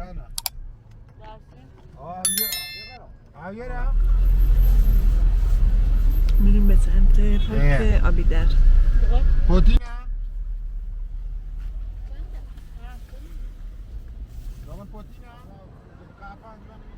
جانا میریم به سمت پارک آبیدر. پوتینا دامن پوتینا کافان جوان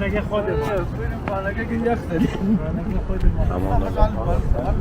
میگه خانگه خودمون خانگه که یخ داریم خانگه خودمون تمام داشتن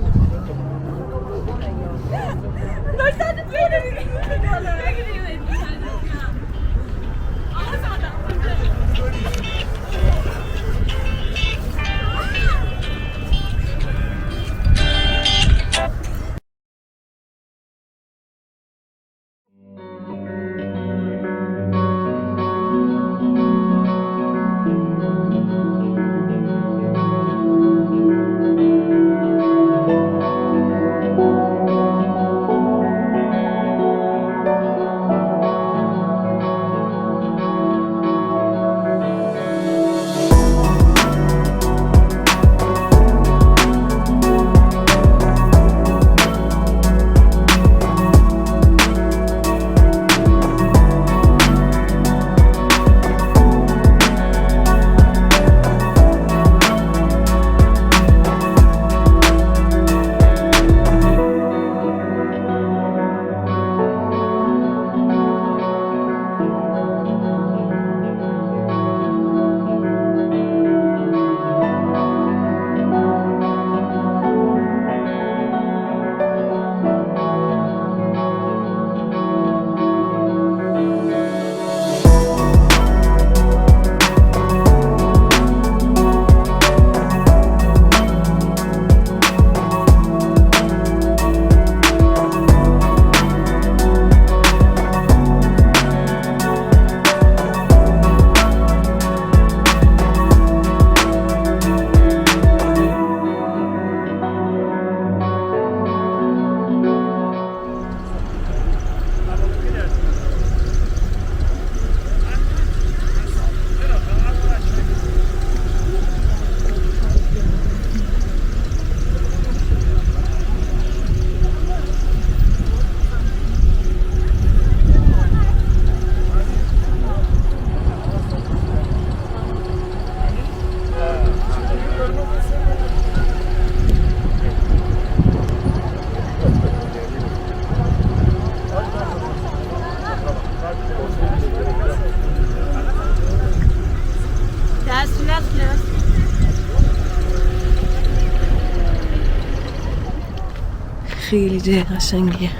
خیلی جای قشنگیه.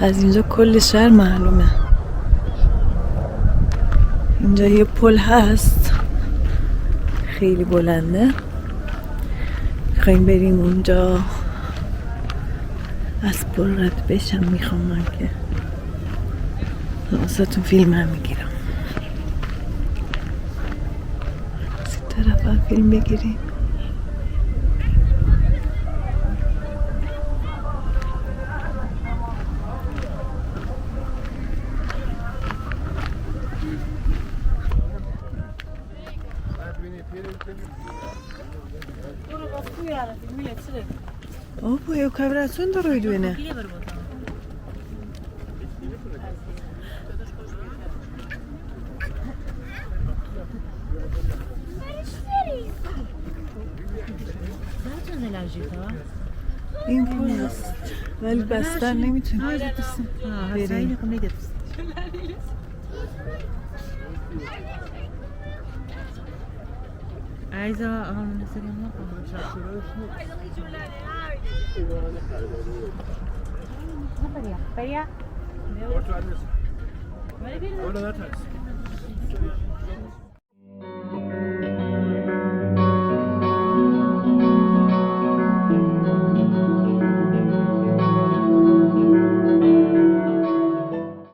از اینجا کل شهر معلومه. اینجا یه پل هست خیلی بلنده، میخواییم بریم اونجا از پل رد بشم. میخوام من که واسهتون فیلم هم میگیرم. از این طرف هم فیلم بگیریم. Ovo je u Kavrasun dorojdujene. این پول هست ولی بستر نمیتونیم بریم. عايزة أعمل سينما Orada da ters.